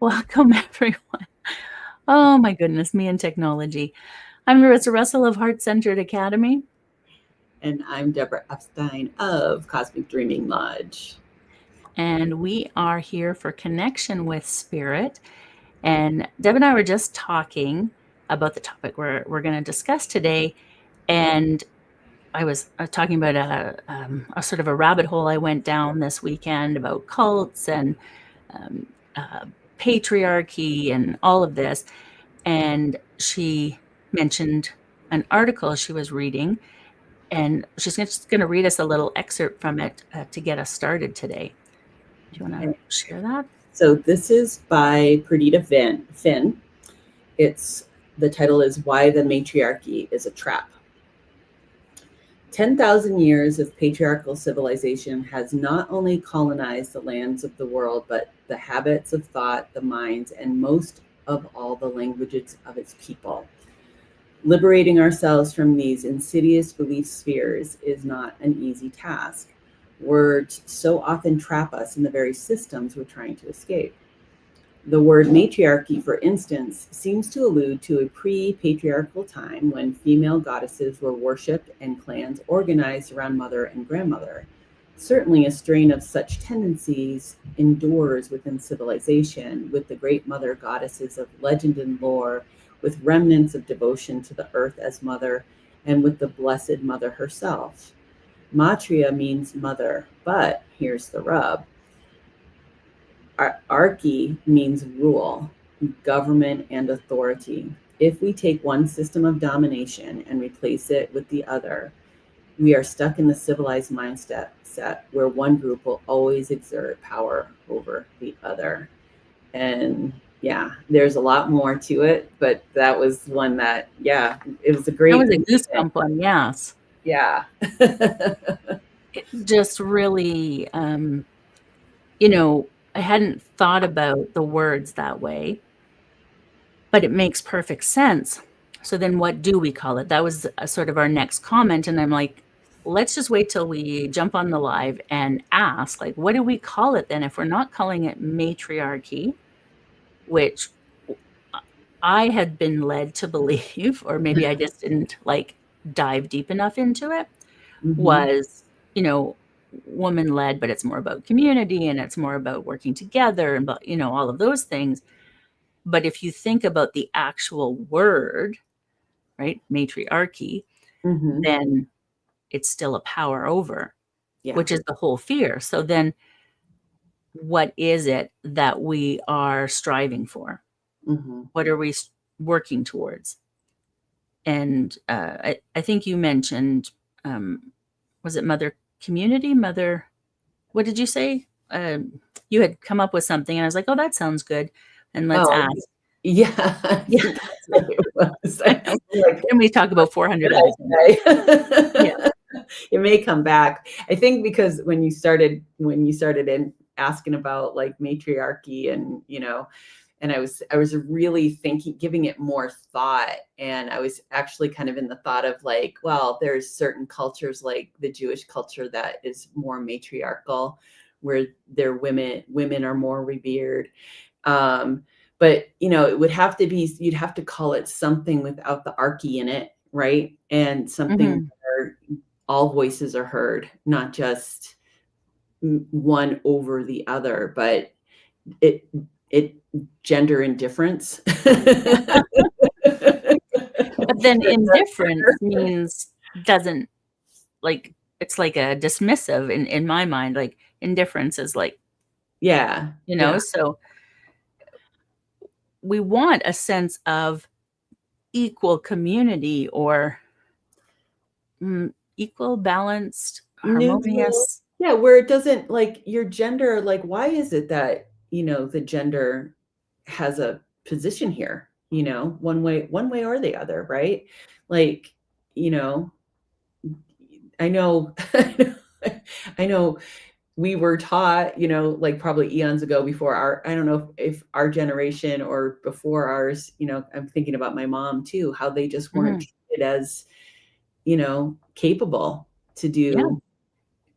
Welcome, everyone. Oh my goodness, me and technology. I'm Larissa Russell of Heart Centered Academy, And I'm Deborah Epstein of Cosmic Dreaming Lodge. and we are here for connection with spirit. And Deb and I were just talking about the topic we're going to discuss today. And I was talking about a sort of a rabbit hole I went down this weekend about cults and um, patriarchy and all of this. And she mentioned an article she was reading, and she's just going to read us a little excerpt from it to get us started today. Do you want to Okay. share that? So this is by Perdita Finn. The title is Why the Matriarchy is a Trap. 10,000 years of patriarchal civilization has not only colonized the lands of the world, but the habits of thought, the minds, and most of all the languages of its people. Liberating ourselves from these insidious belief spheres is not an easy task. Words so often trap us in the very systems we're trying to escape. The word matriarchy, for instance, seems to allude to a pre-patriarchal time when female goddesses were worshipped and clans organized around mother and grandmother. Certainly, a strain of such tendencies endures within civilization, with the great mother goddesses of legend and lore, with remnants of devotion to the earth as mother, and with the Blessed Mother herself. Matria means mother, but here's the rub. Archy means rule, government, and authority. If we take one system of domination and replace it with the other, we are stuck in the civilized mindset where one group will always exert power over the other. And yeah, there's a lot more to it, but that was one that, yeah, it was a That great was a read. goosebump one, yes. Yeah. It just really, I hadn't thought about the words that way, but it makes perfect sense. So then what do we call it? That was sort of our next comment. And I'm like, let's just wait till we jump on the live and ask, like, what do we call it then? If we're not calling it matriarchy, which I had been led to believe, or maybe I just didn't like dive deep enough into it, Hmm. was, you know, woman led, but it's more about community and it's more about working together and, all of those things. But if you think about the actual word, right, matriarchy, Hmm. then it's still a power over, Yeah. which is the whole fear. So then what is it that we are striving for? Hmm. What are we working towards? And I think you mentioned, was it mother community? Mother, what did you say? You had come up with something, and I was like, oh, that sounds good. And let's Oh, ask. yeah. I Yeah. think that's what it was. I was like, Then we talk about 400 what other things. did Yeah. I say? It may come back. I think because when you started in asking about like matriarchy and and I was really thinking, giving it more thought, and I was actually kind of in the thought of like, well, there's certain cultures like the Jewish culture that is more matriarchal, where their women are more revered. Um, but it would have to be, you'd have to call it something without the archy in it, right? And something Hmm. where all voices are heard, not just one over the other, but it it gender indifference. But then indifference means doesn't, like, it's like a dismissive in my mind. Like indifference is like, Yeah, yeah. so we want a sense of equal community or equal, balanced, Neutral. harmonious. Yeah, where it doesn't like your gender, like why is it that, the gender has a position here, one way or the other, right? Like, you know, I know I know we were taught, like probably eons ago before I don't know if our generation or before ours, I'm thinking about my mom too, how they just weren't Mhm. treated as, capable to Yeah. do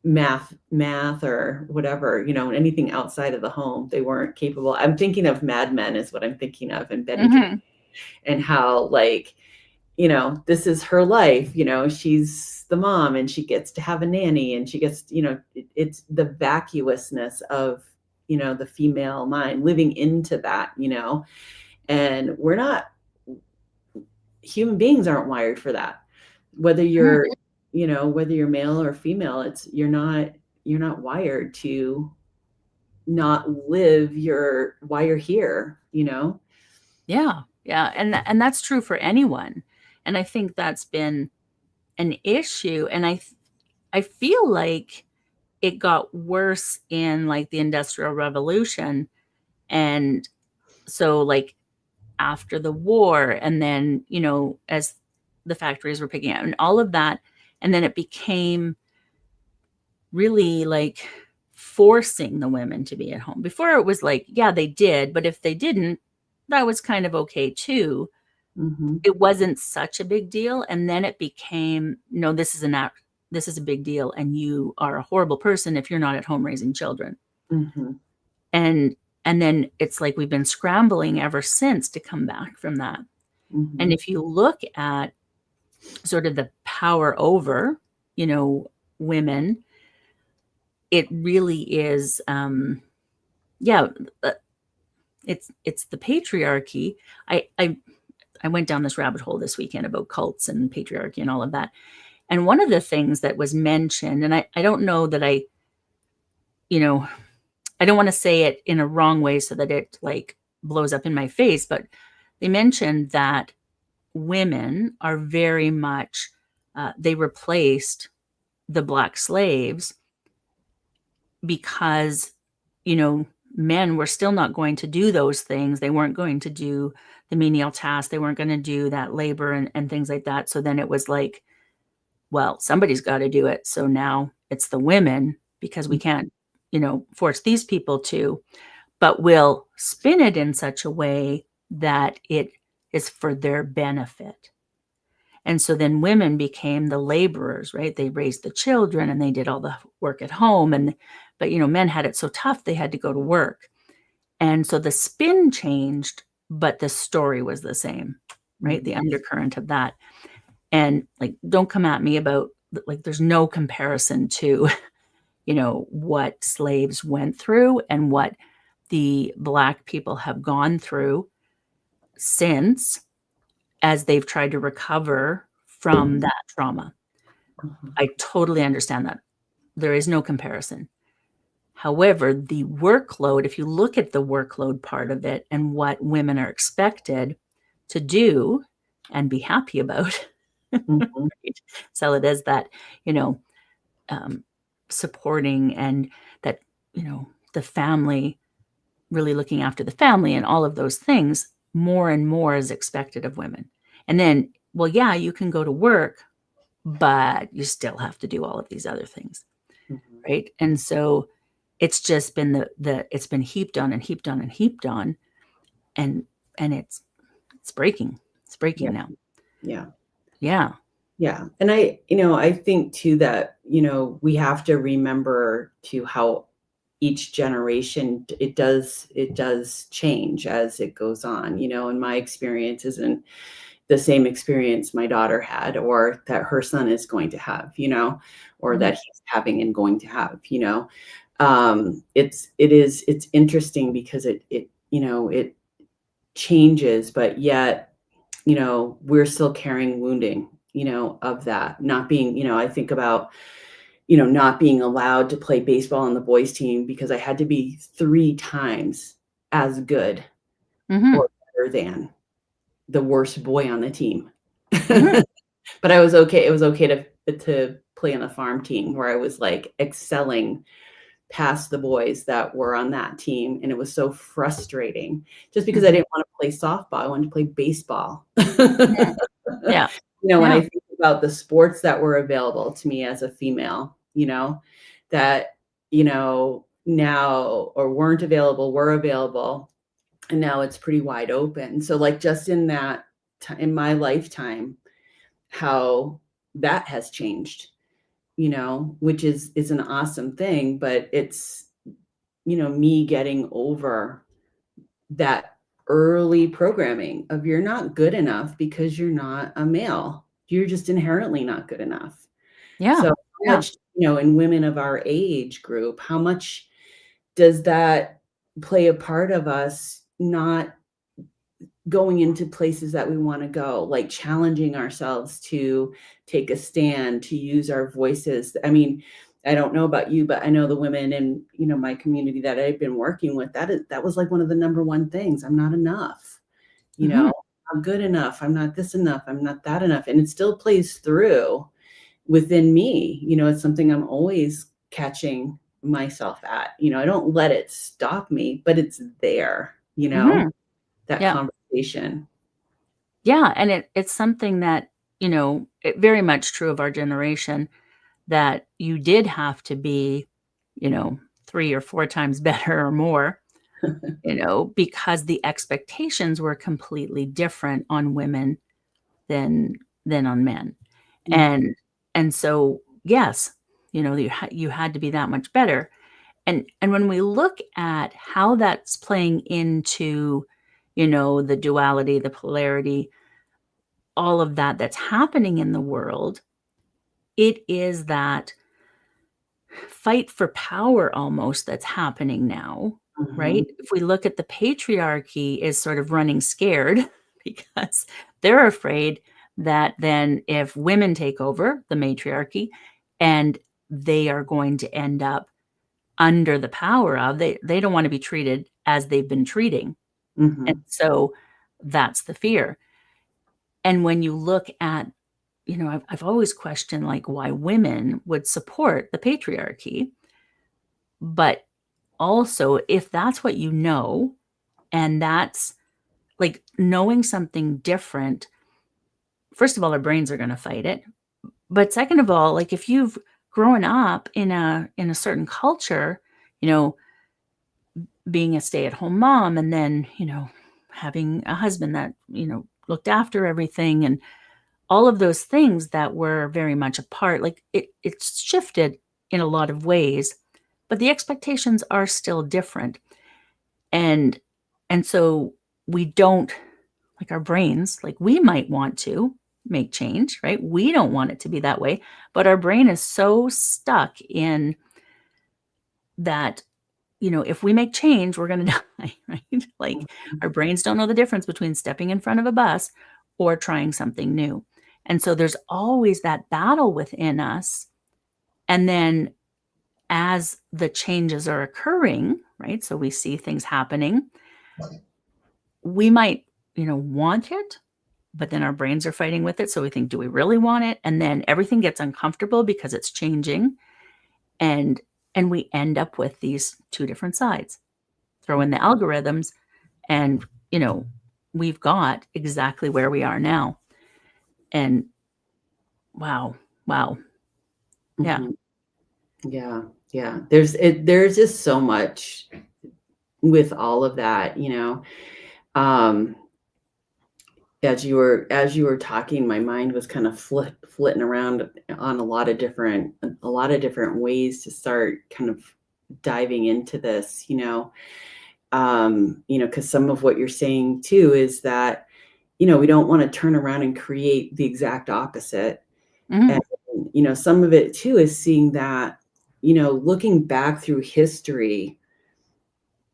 math or whatever, anything outside of the home, they weren't capable. I'm thinking of Mad Men is what I'm thinking of, and Betty Drake, Mhm. and how, like, this is her life. She's the mom and she gets to have a nanny, and she gets, it's the vacuousness of, the female mind living into that, and we're not, human beings aren't wired for that. Whether Mhm. whether you're male or female, you're not wired to not live why you're here, Yeah. Yeah. And that's true for anyone. And I think that's been an issue. And I feel like it got worse in like the Industrial Revolution. And so like after the war, and then, as the factories were picking up and all of that, and then it became really like forcing the women to be at home. Before it was like, yeah, they did, but if they didn't, that was kind of okay too. Mm-hmm. It wasn't such a big deal. And then it became, no, this is a big deal. And you are a horrible person if you're not at home raising children. Mm-hmm. And and then it's like we've been scrambling ever since to come back from that. Mm-hmm. And if you look at sort of the power over, women, it really is, yeah, uh, it's the patriarchy. I went down this rabbit hole this weekend about cults and patriarchy and all of that. And one of the things that was mentioned, and I don't know that you know, I don't want to say it in a wrong way so that it like blows up in my face, but they mentioned that women are very much, they replaced the black slaves because, men were still not going to do those things. They weren't going to do the menial tasks. They weren't going to do that labor and things like that. So then it was like, well, somebody's got to do it. So now it's the women because we can't, force these people to, but we'll spin it in such a way that it is for their benefit. And so then women became the laborers, right? They raised the children and they did all the work at home. But men had it so tough, they had to go to work. And so the spin changed, but the story was the same, right? The Mm-hmm. undercurrent of that. And like, don't come at me about like, there's no comparison to, what slaves went through and what the Black people have gone through since as they've tried to recover from that trauma. Mm-hmm. I totally understand that. There is no comparison. However, the workload, if you look at the workload part of it and what women are expected to do and be happy about, Mm-hmm. right? So it is that, you know, um, supporting and that, the family, really looking after the family and all of those things, more and more is expected of women. And then, well, yeah, you can go to work, but you still have to do all of these other things, Mm-hmm. right? And so it's just been it's been heaped on and heaped on and heaped on, and it's breaking. It's breaking Yeah. now. Yeah. Yeah. Yeah. And I think too that, we have to remember to how each generation, it does change as it goes on, and my experience isn't the same experience my daughter had or that her son is going to have, or Mhm. that he's having and going to have, it's interesting because it changes, but yet, we're still carrying wounding, of that not being, I think about, not being allowed to play baseball on the boys team because I had to be 3 times as good or Mhm. better than the worst boy on the team. Mhm. But I was okay. It was okay to play on the farm team where I was like excelling past the boys that were on that team, and it was so frustrating just because I Mhm. didn't want to play softball. I wanted to play baseball. Mhm. Yeah. When I Yeah. think about the sports that were available to me as a female, that, now or weren't available, were available, and now it's pretty wide open. So like just in that in my lifetime, how that has changed, which is an awesome thing, but it's, me getting over that early programming of you're not good enough because you're not a male. You're just inherently not good enough. Yeah. So how Yeah. much, in women of our age group, how much does that play a part of us not going into places that we want to go, like challenging ourselves to take a stand, to use our voices? I mean, I don't know about you, but I know the women in, my community that I've been working with, that was like one of the number one things. I'm not enough, you Mhm. know, I'm good enough. I'm not this enough. I'm not that enough. And it still plays through within me. It's something I'm always catching myself at. I don't let it stop me, but it's there, Mhm. that Yeah. conversation. Yeah, and it's something that, very much true of our generation, that you did have to be, you know, 3 or 4 times better or more, because the expectations were completely different on women than on men. Mhm, And so, yes, you had to be that much better. And when we look at how that's playing into, the duality, the polarity, all of that that's happening in the world, it is that fight for power almost that's happening now, mhm, right? If we look at the patriarchy is sort of running scared because they're afraid that then if women take over the matriarchy and they are going to end up under the power of, they don't want to be treated as they've been treating. And mhm, so that's the fear. And when you look at, I've always questioned like why women would support the patriarchy, but also if that's what and that's like knowing something different, first of all, our brains are going to fight it. But second of all, like if you've grown up in a certain culture, you know, being a stay-at-home mom and then, having a husband that, looked after everything and all of those things that were very much a part, like it's shifted in a lot of ways, but the expectations are still different. And so we don't, like our brains, like we might want to make change, right? We don't want it to be that way, but our brain is so stuck in that, if we make change, we're going to die, right? Like our brains don't know the difference between stepping in front of a bus or trying something new. And so there's always that battle within us. And then as the changes are occurring, right? So we see things happening, we might, want it, but then our brains are fighting with it. So we think, do we really want it? And then everything gets uncomfortable because it's changing. And we end up with these two different sides. Throw in the algorithms and, we've got exactly where we are now. And wow, wow. Yeah. mhm. Yeah, yeah. There's just so much with all of that, Um, as you were talking, my mind was kind of flitting around on a lot of different ways to start kind of diving into this, because some of what you're saying too is that, we don't want to turn around and create the exact opposite. And, Mhm. some of it too is seeing that, looking back through history,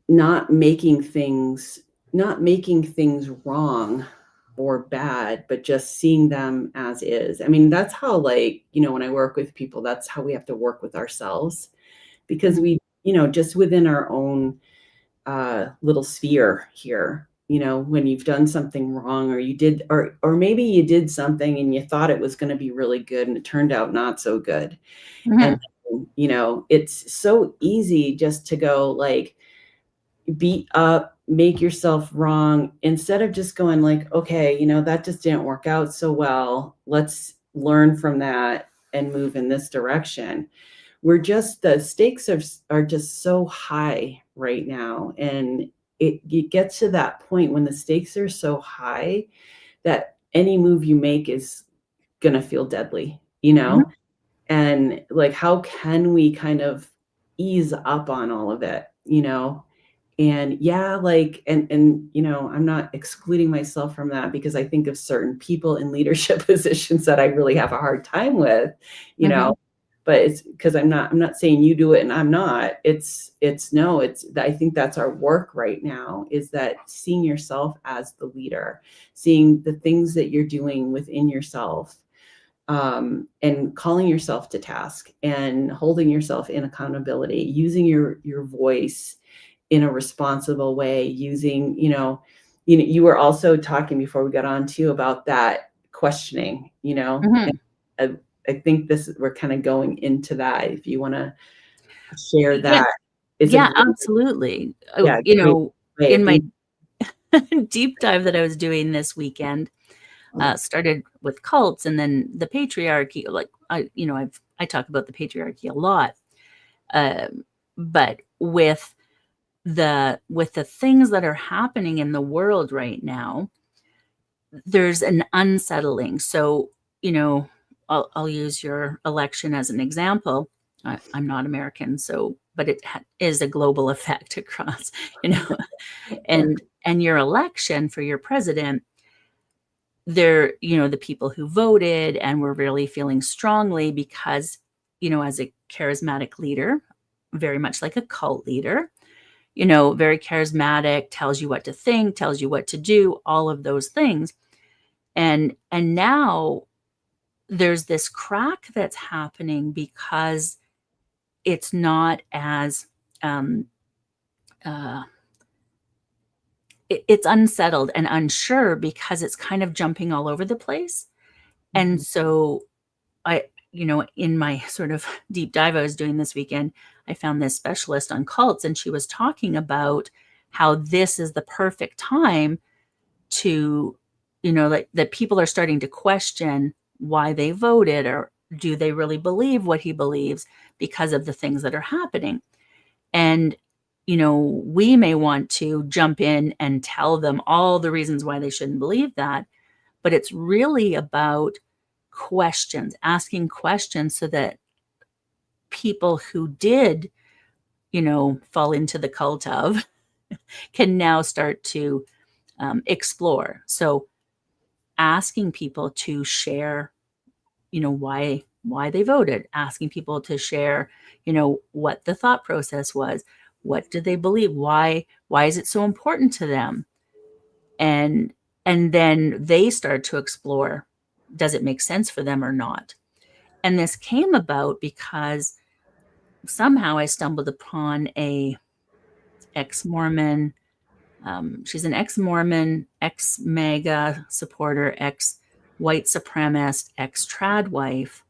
not making things not making things wrong or bad, but just seeing them as is. I mean, that's how, like, when I work with people, that's how we have to work with ourselves, because Mhm. we, just within our own little sphere here, when you've done something wrong, or you did, or maybe you did something and you thought it was going to be really good and it turned out not so good. And Mhm. it's so easy just to go like beat up, make yourself wrong, instead of just going like, okay, that just didn't work out so well. Let's learn from that and move in this direction. The stakes are just so high right now. And it gets to that point when the stakes are so high that any move you make is gonna feel deadly, Mhm. And like, how can we kind of ease up on all of it, you know? And yeah, like, and you know, I'm not excluding myself from that, because I think of certain people in leadership positions that I really have a hard time with, you Mm-hmm. know. But it's because I'm not saying you do it and I'm not. It's no, it's I think that's our work right now, is that seeing yourself as the leader, seeing the things that you're doing within yourself, and calling yourself to task and holding yourself in accountability, using your voice in a responsible way, using, you were also talking before we got on too about that questioning, Mm-hmm. and I think we're kind of going into that. If you want to share Yeah, that, it's a yeah, great, absolutely. yeah, You great know, way in of my thinking. deep dive that I was doing this weekend, started with cults and then the patriarchy. Like I talk about the patriarchy a lot, but with the things that are happening in the world right now, there's an unsettling. So, I'll use your election as an example. I'm not American, so, but it is a global effect across, you know, and your election for your president, they're, the people who voted and were really feeling strongly because, as a charismatic leader, very much like a cult leader, very charismatic, tells you what to think, tells you what to do, all of those things. And now there's this crack that's happening because it's not as um, uh, it's unsettled and unsure because it's kind of jumping all over the place. And Mhm. so in my sort of deep dive I was doing this weekend, I found this specialist on cults, and she was talking about how this is the perfect time to, like that people are starting to question why they voted, or do they really believe what he believes because of the things that are happening. And, we may want to jump in and tell them all the reasons why they shouldn't believe that. But it's really about questions, asking questions so that people who did, fall into the cult of can now start to explore. So asking people to share, why they voted, asking people to share, what the thought process was, what did they believe, why is it so important to them, and then they start to explore, does it make sense for them or not. And this came about because somehow I stumbled upon a ex-Mormon. She's an ex-Mormon, ex-MAGA supporter, ex-white supremacist, ex-trad wife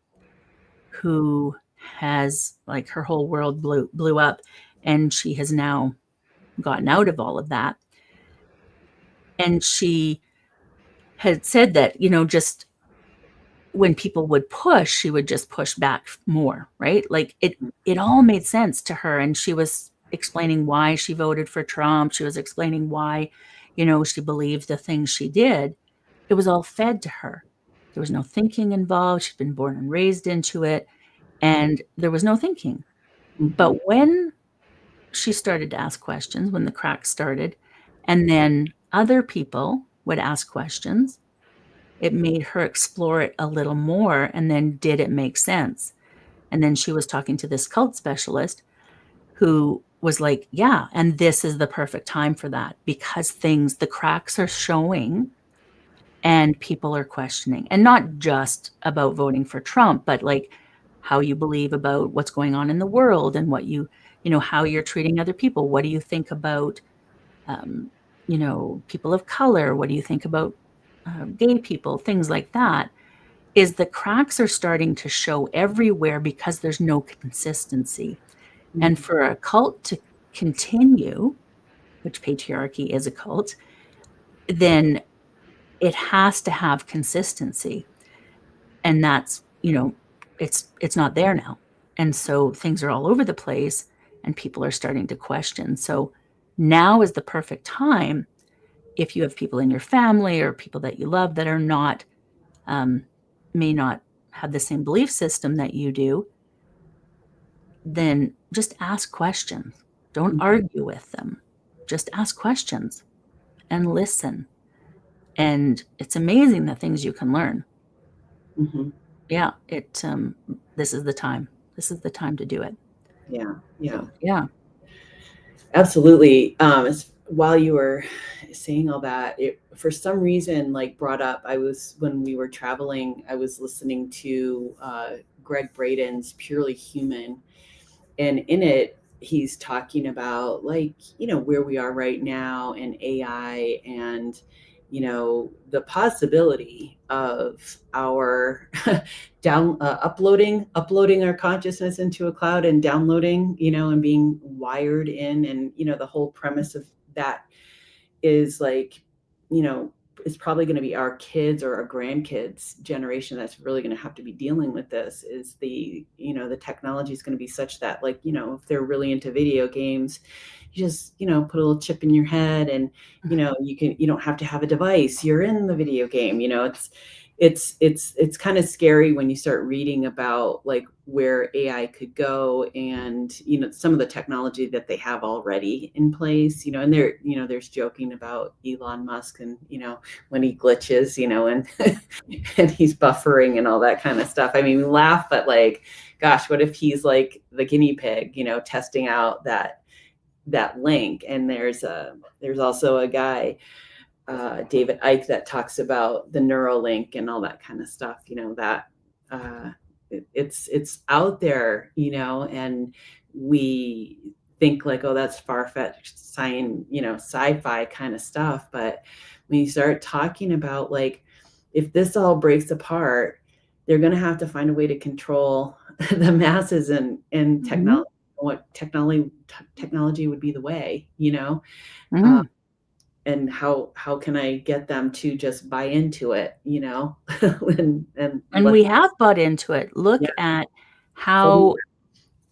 who has, like, her whole world blew up, and she has now gotten out of all of that. And she had said that, just when people would push, she would just push back more, right? Like it all made sense to her. And she was explaining why she voted for Trump. She was explaining why, she believed the things she did. It was all fed to her. There was no thinking involved. She'd been born and raised into it, and there was no thinking. Mhm. But when she started to ask questions, when the cracks started, and then other people would ask questions, it made her explore it a little more. And then, did it make sense? And then she was talking to this cult specialist who was like, yeah, and this is the perfect time for that, because the cracks are showing and people are questioning. And not just about voting for Trump, but like how you believe about what's going on in the world, and what how you're treating other people. What do you think about, um, people of color? What do you think about gay people? Things like that. Is the cracks are starting to show everywhere because there's no consistency. And Mhm. for a cult to continue, which patriarchy is a cult, then it has to have consistency. And that's, it's not there now. And so things are all over the place, and people are starting to question. So now is the perfect time, if you have people in your family or people that you love that are not, may not have the same belief system that you do, then just ask questions. Don't argue with them. Just ask questions and listen. And it's amazing the things you can learn. Mm-hmm. Yeah, this is the time. This is the time to do it. Yeah. Yeah. So, yeah. Absolutely. While you were saying all that, it for some reason like brought up. When we were traveling, I was listening to Greg Braden's Purely Human, and in it he's talking about like where we are right now and AI and the possibility of our uploading our consciousness into a cloud and downloading and being wired in, and the whole premise of that is like you know it's probably going to be our kids or our grandkids generation that's really going to have to be dealing with this. Is the technology is going to be such that like if they're really into video games, you just put a little chip in your head, and you don't have to have a device, you're in the video game. It's kind of scary when you start reading about like where AI could go, and some of the technology that they have already in place, and there's joking about Elon Musk and when he glitches, and and he's buffering and all that kind of stuff. I mean, we laugh, but like, gosh, what if he's like the guinea pig, testing out that link? And there's also a guy, David Icke, that talks about the Neuralink and all that kind of stuff. That it's out there, and we think like, oh, that's far-fetched science, sci-fi kind of stuff. But when you start talking about like, if this all breaks apart, they're going to have to find a way to control the masses, and technology. What technology would be the way, and how can I get them to just buy into it, And we have bought into it. Look at how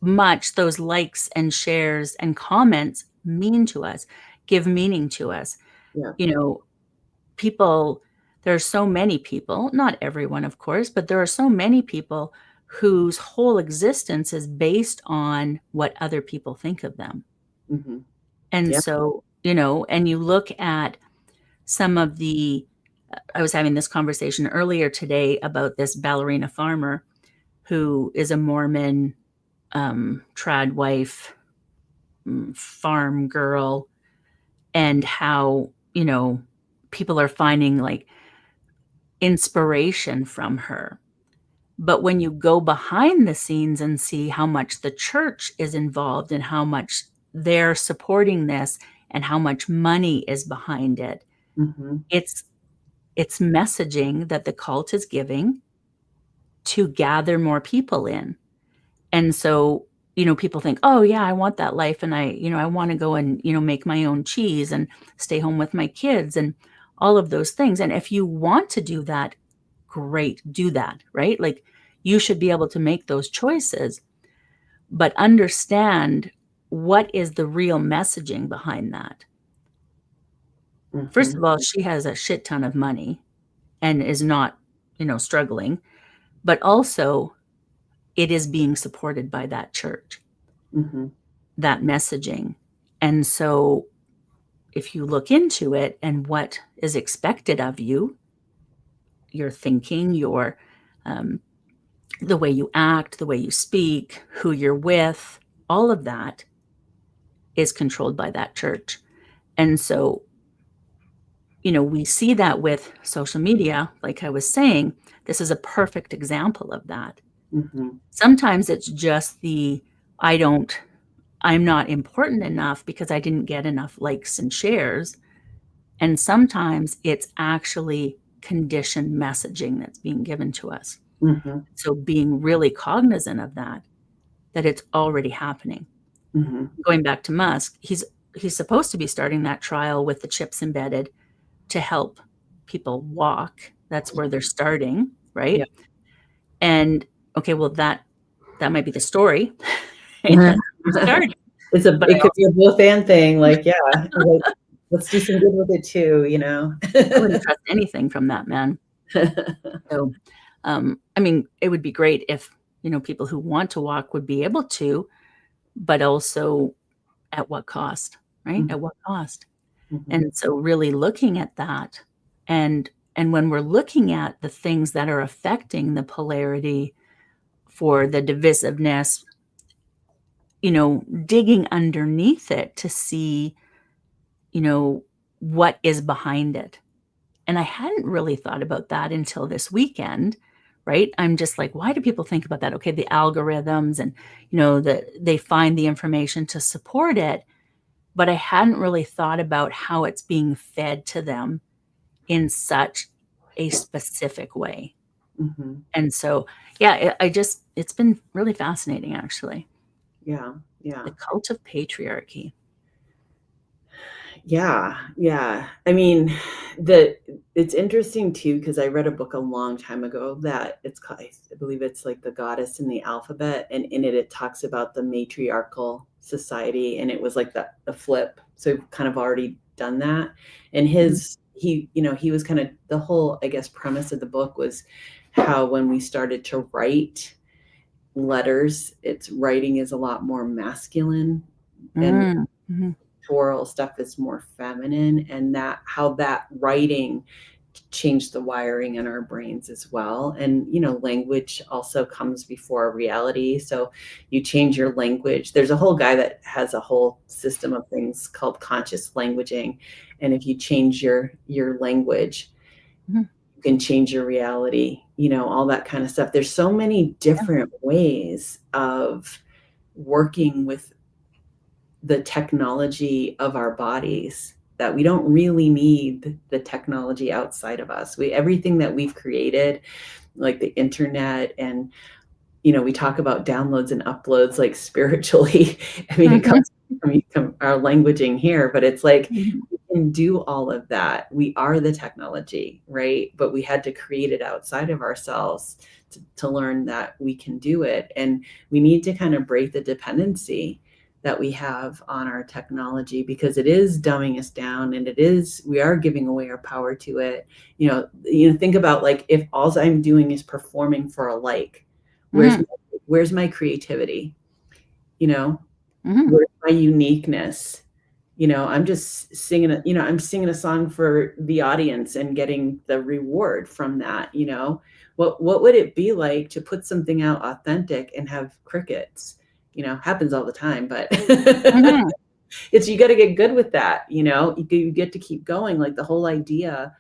much those likes and shares and comments mean to us, give meaning to us. Yeah. People, there are so many people, not everyone, of course, but there are so many people whose whole existence is based on what other people think of them. Mm-hmm. And so, and you look at some of I was having this conversation earlier today about this ballerina farmer who is a Mormon trad wife, farm girl, and how, people are finding like inspiration from her. But when you go behind the scenes and see how much the church is involved and how much they're supporting this and how much money is behind it, it's messaging that the cult is giving to gather more people in. And so, people think, oh yeah, I want that life. And I want to go and, make my own cheese and stay home with my kids and all of those things. And if you want to do that, great, do that, right? Like you should be able to make those choices, but understand what is the real messaging behind that. First of all, she has a shit ton of money and is not, struggling, but also it is being supported by that church, that messaging. And so if you look into it and what is expected of you, your thinking, your the way you act, the way you speak, who you're with, all of that is controlled by that church. And so, we see that with social media, like I was saying, this is a perfect example of that. Sometimes it's just I'm not important enough because I didn't get enough likes and shares. And sometimes it's actually conditioned messaging that's being given to us. So being really cognizant of that it's already happening. Going back to Musk, he's supposed to be starting that trial with the chips embedded to help people walk. That's where they're starting, right? Yeah. And okay, well that might be the story. Right? That's where we're starting. It could be a both and thing. Like, yeah, like, let's do some good with it too. I wouldn't trust anything from that man. So, I mean, it would be great if, people who want to walk would be able to, but also at what cost, right? At what cost? Mhm. And so really looking at that, and when we're looking at the things that are affecting the polarity for the divisiveness, digging underneath it to see, what is behind it. And I hadn't really thought about that until this weekend, right? I'm just like, why do people think about that? Okay, the algorithms, and that they find the information to support it, but I hadn't really thought about how it's being fed to them in such a specific way. Mhm. And so, yeah, it's been really fascinating, actually. Yeah. The Yeah. cult of patriarchy. Yeah, yeah. I mean, the it's interesting too because I read a book a long time ago that it's called, I believe it's like The Goddess in the Alphabet, and in it it talks about the matriarchal society, and it was like the flip. So we've kind of already done that. And Mhm. he was kind of the whole, I guess, premise of the book was how when we started to write letters, its writing is a lot more masculine and Mm, mhm. oral stuff is more feminine, and that how that writing changed the wiring in our brains as well. And language also comes before reality, so you change your language. There's a whole guy that has a whole system of things called conscious languaging, and if you change your language, Mhm. you can change your reality, all that kind of stuff. There's so many Yeah. different ways of working with the technology of our bodies that we don't really need the technology outside of us. Everything that we've created, like the internet, and we talk about downloads and uploads like spiritually. I mean, it Mhm. comes from our languaging here, but it's like Mhm. we can do all of that. We are the technology, right? But we had to create it outside of ourselves to learn that we can do it. And we need to kind of break the dependency that we have on our technology because it is dumbing us down, and we are giving away our power to it. Think about like if all I'm doing is performing for a like, where's Mhm. where's my creativity? You know, Mhm. where's my uniqueness? I'm just singing I'm singing a song for the audience and getting the reward from that. What would it be like to put something out authentic and have crickets? Happens all the time, but Mhm. it's you got to get good with that. You get to keep going. Like the whole idea,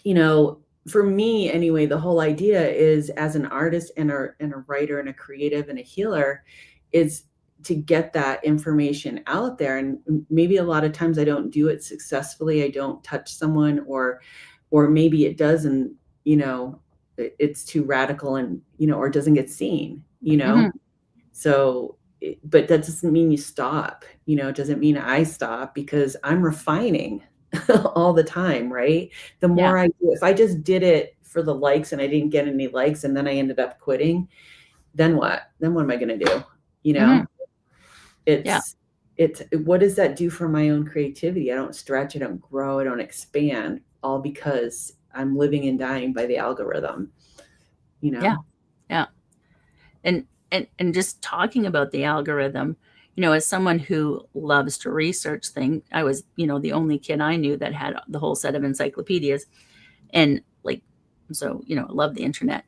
you know, for me anyway, the whole idea is as an artist and a writer and a creative and a healer is to get that information out there. And maybe a lot of times I don't do it successfully. I don't touch someone, or maybe it does, and it's too radical, and or it doesn't get seen. Mhm. So, but that doesn't mean you stop. It doesn't mean I stop because I'm refining all the time, right? The Yeah. more I do, if I just did it for the likes and I didn't get any likes and then I ended up quitting, then what? Then what am I going to do? You Mhm. know, Yeah. it's, what does that do for my own creativity? I don't stretch, I don't grow, I don't expand, all because I'm living and dying by the algorithm, you Yeah. know? Yeah. And just talking about the algorithm, as someone who loves to research things, I was, the only kid I knew that had the whole set of encyclopedias, and like, so, I love the internet.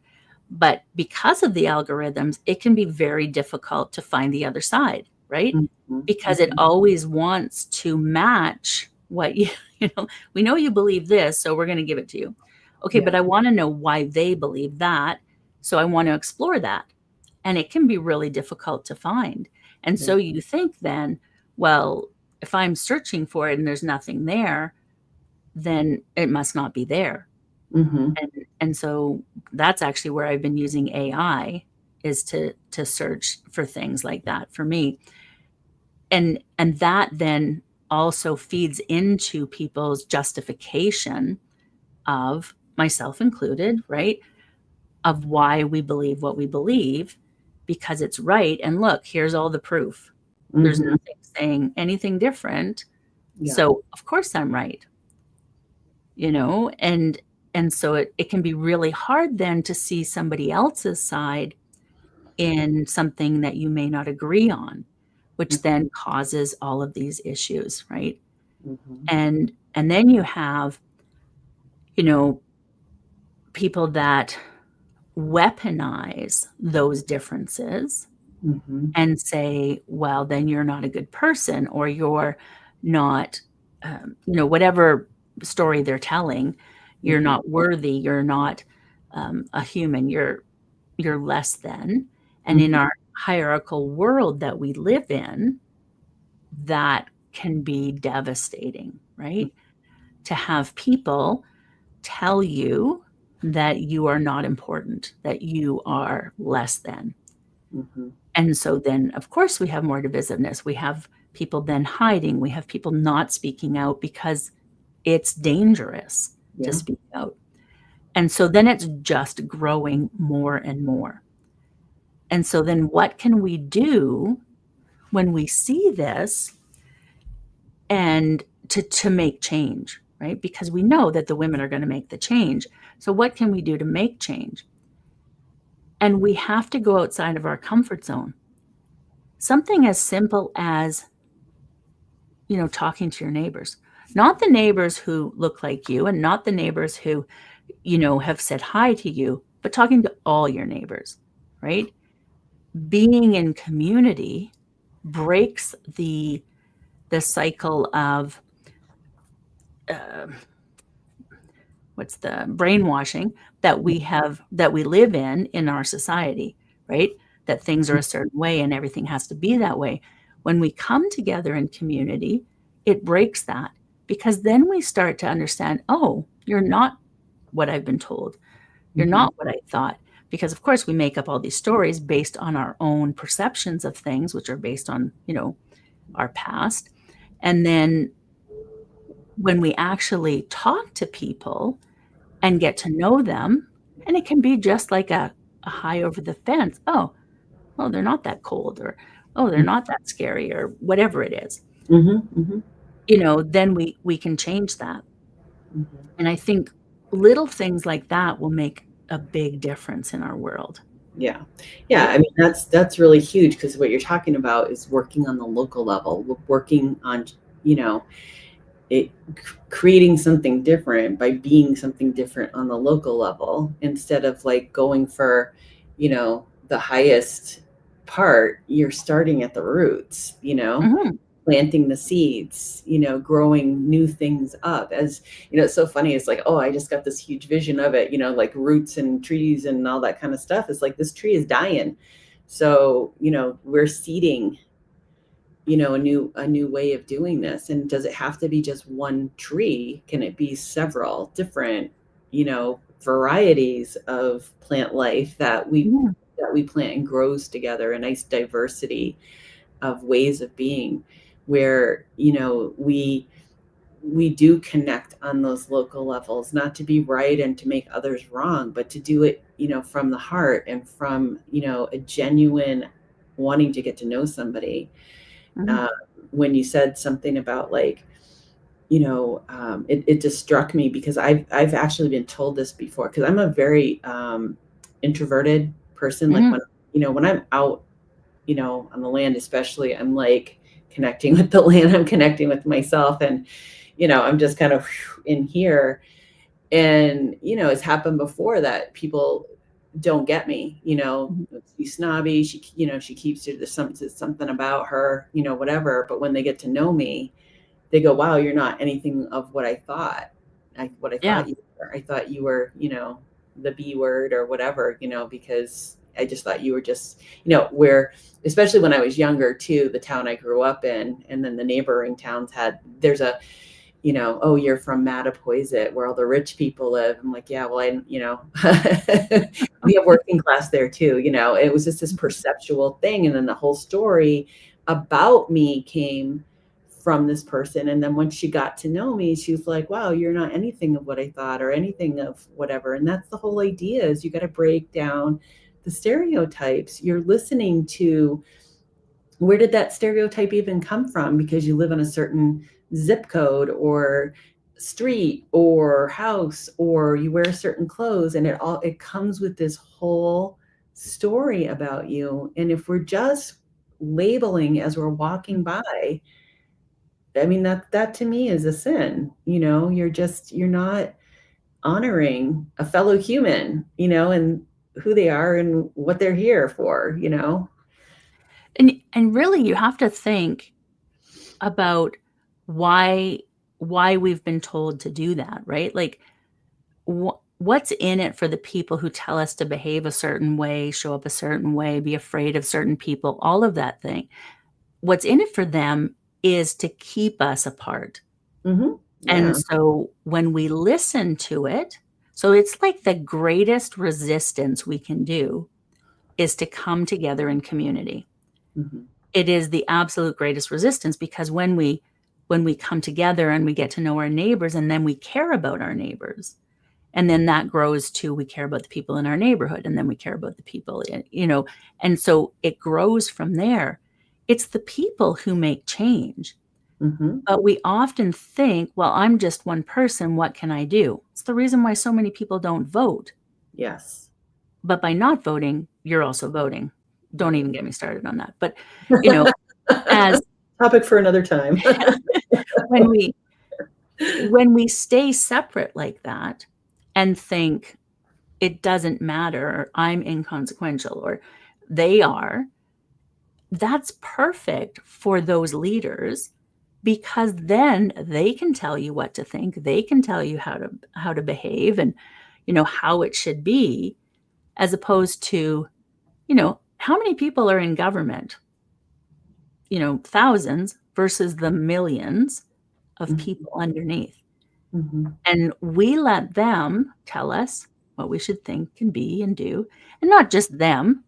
But because of the algorithms, it can be very difficult to find the other side, right? Mhm, Because it mhm. always wants to match what you, we know you believe this, so we're going to give it to you. Okay, but Yeah. I want to know why they believe that. So I want to explore that. And it can be really difficult to find. And Yeah. so you think then, well, if I'm searching for it and there's nothing there, then it must not be there. Mhm. And so that's actually where I've been using AI, is to search for things like that for me. And that then also feeds into people's justification of, myself included, right? Of why we believe what we believe, because it's right. And look, here's all the proof. There's Mhm. nothing saying anything different. Yeah. So of course I'm right, you know? And so it can be really hard then to see somebody else's side in something that you may not agree on, which then causes all of these issues, right? Mm-hmm. And then you have, you know, people that weaponize those differences Mm-hmm. and say, well, then you're not a good person, or you're not, whatever story they're telling, you're Mm-hmm. not worthy, you're not a human, you're less than. And in Mm-hmm. our hierarchical world that we live in, that can be devastating, right? To have people tell you that you are not important, that you are less than. Mm-hmm. And so then, of course, we have more divisiveness. We have people then hiding. We have people not speaking out because it's dangerous to Yeah. speak out. And so then it's just growing more and more. And so then what can we do when we see this and to make change, right? Because we know that the women are going to make the change. So what can we do to make change? And we have to go outside of our comfort zone. Something as simple as, talking to your neighbors, not the neighbors who look like you and not the neighbors who, have said hi to you, but talking to all your neighbors, right? Being in community breaks the cycle of uh, what's the brainwashing that we live in our society, right? That things are a certain way and everything has to be that way. When we come together in community, it breaks that, because then we start to understand, oh, you're not what I've been told. You're Mm-hmm. not what I thought. Because of course we make up all these stories based on our own perceptions of things, which are based on, our past. And then when we actually talk to people and get to know them, and it can be just like a high over the fence. Oh, they're not that cold, or oh, they're not that scary, or whatever it is. Mm-hmm. Mm-hmm. Then we can change that. Mm-hmm. And I think little things like that will make a big difference in our world, Yeah. Yeah. right? I mean, that's really huge, because what you're talking about is working on the local level, working on, you know, it creating something different by being something different on the local level, instead of like going for, the highest part. You're starting at the roots, Mhm. planting the seeds, growing new things up. As it's so funny. It's like, oh, I just got this huge vision of it, like roots and trees and all that kind of stuff. It's like, this tree is dying. So, we're seeding, a new way of doing this. And does it have to be just one tree? Can it be several different, varieties of plant life Yeah. that we plant and grows together, a nice diversity of ways of being, where we do connect on those local levels, not to be right and to make others wrong, but to do it, from the heart, and from, a genuine wanting to get to know somebody. Mhm. uh, when you said something about, like, it just struck me, because I've actually been told this before, because I'm a very introverted person. Like, Mhm. when I'm out, on the land, especially, I'm like connecting with the land, I'm connecting with myself, and I'm just kind of in here. And it's happened before that people don't get me, Mhm. she's snobby, she keeps it, there's something about her, whatever. But when they get to know me, they go, wow, you're not anything of what I thought. What I Yeah. thought you were. I thought you were, the B word or whatever, because I just thought you were just, where, especially when I was younger too, the town I grew up in, and then the neighboring towns there's a, oh, you're from Mattapoisett, where all the rich people live. I'm like, yeah, well, we have working class there too. It was just this perceptual thing. And then the whole story about me came from this person. And then once she got to know me, she was like, wow, you're not anything of what I thought, or anything of whatever. And that's the whole idea, is you got to break down the stereotypes. You're listening to, where did that stereotype even come from? Because you live in a certain zip code, or street or house, or you wear certain clothes, and it comes with this whole story about you. And if we're just labeling as we're walking by, I mean, that to me is a sin. You're not honoring a fellow human, and who they are and what they're here for. And really, you have to think about why we've been told to do that, right? Like, what's in it for the people who tell us to behave a certain way, show up a certain way, be afraid of certain people, all of that thing? What's in it for them is to keep us apart. Mm-hmm. And Yeah. so when we listen to it, so it's like the greatest resistance we can do is to come together in community. Mm-hmm. It is the absolute greatest resistance, because when we come together and we get to know our neighbors, and then we care about our neighbors, and then that grows to, we care about the people in our neighborhood, and then we care about the people and so it grows from there. It's the people who make change. Mm-hmm. But we often think, well, I'm just one person, what can I do? It's the reason why so many people don't vote. Yes. But by not voting, you're also voting. Don't Right. even get me started on that. But you know as Topic for another time. when we stay separate like that and think it doesn't matter, or I'm inconsequential, or they are, that's perfect for those leaders, because then they can tell you what to think, they can tell you how to behave, and how it should be, as opposed to, how many people are in government? Thousands versus the millions of people underneath. Mm-hmm. And we let them tell us what we should think and be and do. And not just them,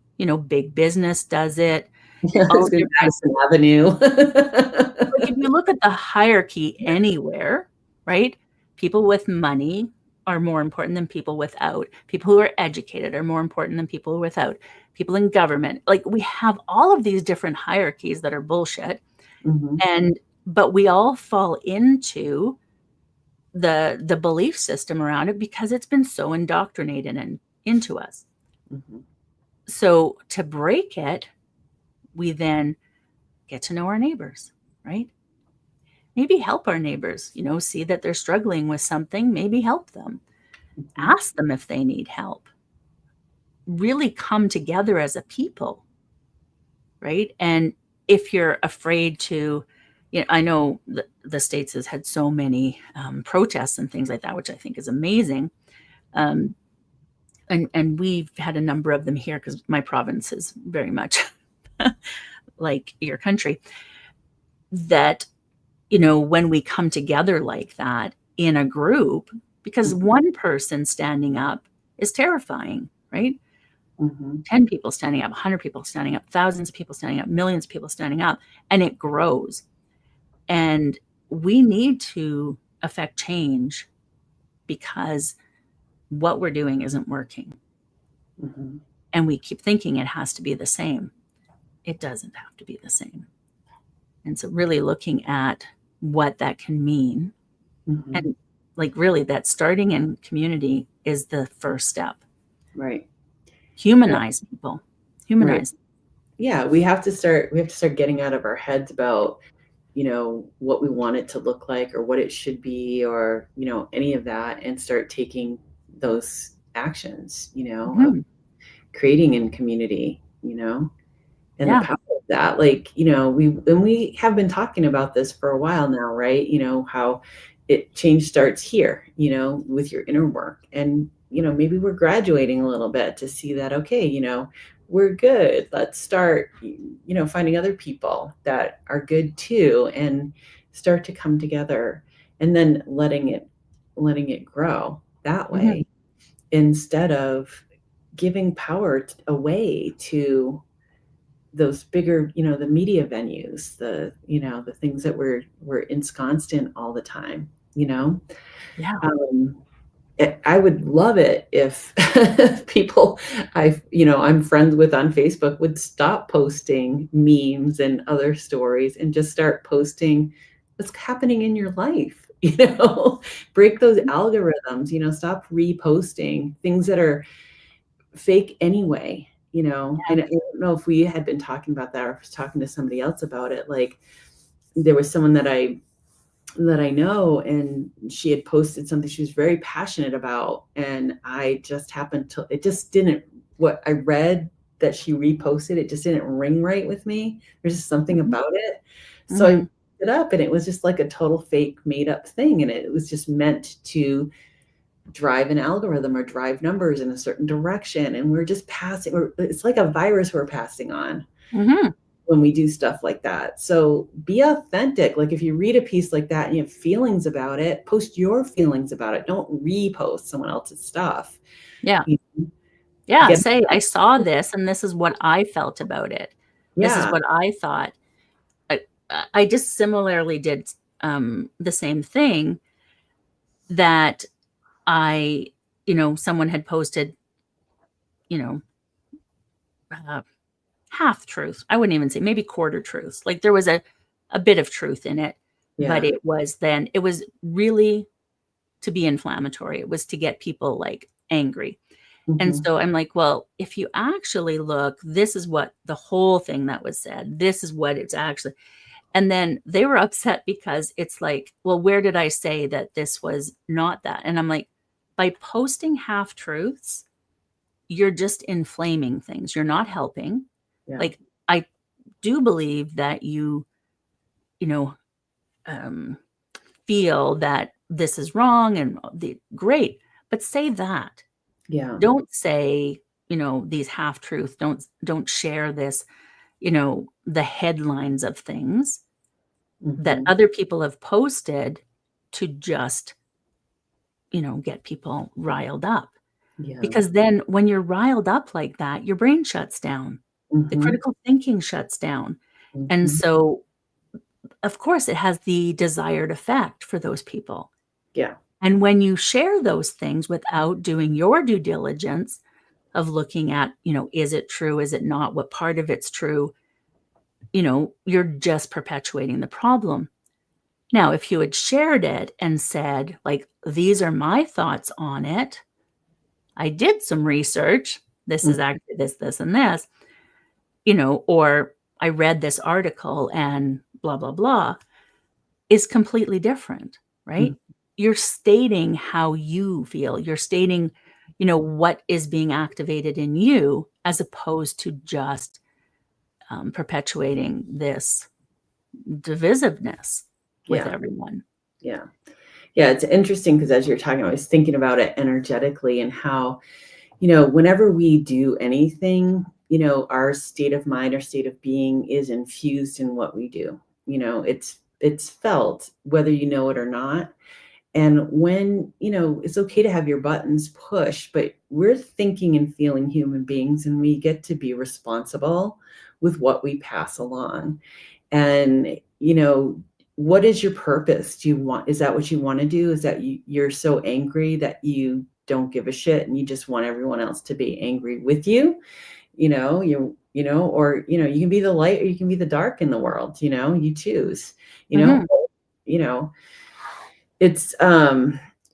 big business does it, Yeah, it's all going to different. Madison Avenue. Like, if you look at the hierarchy anywhere, right? People with money are more important than people without. People who are educated are more important than people without. People in government, like, we have all of these different hierarchies that are bullshit. Mm-hmm. But we all fall into the belief system around it, because it's been so indoctrinated into us. Mm-hmm. So to break it, we then get to know our neighbors, right? Maybe help our neighbors, see that they're struggling with something, maybe help them, Mm-hmm. ask them if they need help, really come together as a people, right? And if you're afraid to, I know the States has had so many protests and things like that, which I think is amazing. Um, and we've had a number of them here, because my province is very much like your country, that, when we come together like that in a group, because one person standing up is terrifying, right? Mm-hmm. 10 people standing up, 100 people standing up, thousands of people standing up, millions of people standing up, and it grows. And we need to affect change, because what we're doing isn't working. Mm-hmm. And we keep thinking it has to be the same. It doesn't have to be the same. And so really looking at what that can mean, Mm-hmm. and like, really, that starting in community is the first step. Right. Humanize people. Right. Humanize. Yeah, we have to start getting out of our heads about, what we want it to look like, or what it should be, or, any of that, and start taking those actions, of Mhm. creating in community, and the Yeah. power of that. Like, we have been talking about this for a while now, right? How change starts here, with your inner work. And, maybe we're graduating a little bit to see that, okay, we're good. Let's start, finding other people that are good too, and start to come together, and then letting it grow that Mhm. way, instead of giving power away to those bigger, the media venues, the things that we're ensconced in all the time, Yeah. um, I would love it if people I'm friends with on Facebook would stop posting memes and other stories, and just start posting what's happening in your life, break those algorithms, stop reposting things that are fake anyway, and I don't know if we had been talking about that or I was talking to somebody else about it. Like there was someone that I know, and she had posted something she was very passionate about. And I just happened to, it just didn't, what I read that she reposted, it just didn't ring right with me. There's just something Mhm. about it. So I Mhm. looked it up, and it was just like a total fake made up thing. And it was just meant to drive an algorithm or drive numbers in a certain direction. And we're just passing, it's like a virus we're passing on Mhm. when we do stuff like that. So be authentic. Like if you read a piece like that and you have feelings about it, post your feelings about it. Don't repost someone else's stuff. Yeah. You know, Yeah, get say, "I saw this, and this is what I felt about it. This is yeah, what I thought." I I just similarly did, the same thing that I someone had posted, you know, uh, half truth. I wouldn't even say, maybe quarter truth. Like, there was a bit of truth in it, but yeah. it was really to be inflammatory. It was to get people, like, angry. And Hmm. so I'm like, "Well, if you actually look, this is what the whole thing that was said. This is what it's actually." And then they were upset because it's like, "Well, where did I say that this was not that?" And I'm like, "By posting half truths, you're just inflaming things. You're not helping." Yeah, Like, I do believe that you know, um, feel that this is wrong and great, but say that. yeah. Don't say, these half truths. Don't share this, the headlines of things that Hmm. other people have posted to just, get people riled up. Yeah. Because then when you're riled up like that, your brain shuts down. The Hmm. critical thinking shuts down. And Hmm. so, of course, it has the desired effect for those people. Yeah, And when you share those things without doing your due diligence of looking at, is it true? Is it not? What part of it's true? You're just perpetuating the problem. Now, if you had shared it and said, like, these are my thoughts on it, I did some research. This is mm, actually this, and this, or I read this article and blah, blah, blah, is completely different, mm, right? You're stating how you feel. You're stating, what is being activated in you as opposed to just perpetuating this divisiveness with yeah, everyone. yeah. Yeah, it's interesting because as you're talking, I was thinking about it energetically and how, whenever we do anything, our state of mind, our state of being is infused in what we do. It's felt whether you know it or not. And when, it's okay to have your buttons pushed, but we're thinking and feeling human beings, and we get to be responsible with what we pass along. And, what is your purpose? Is that what you want to do? Is that you're so angry that you don't give a shit and you just want everyone else to be angry with you? Or, you can be the light or you can be the dark in the world, you choose, you know, Mhm, you know, it's,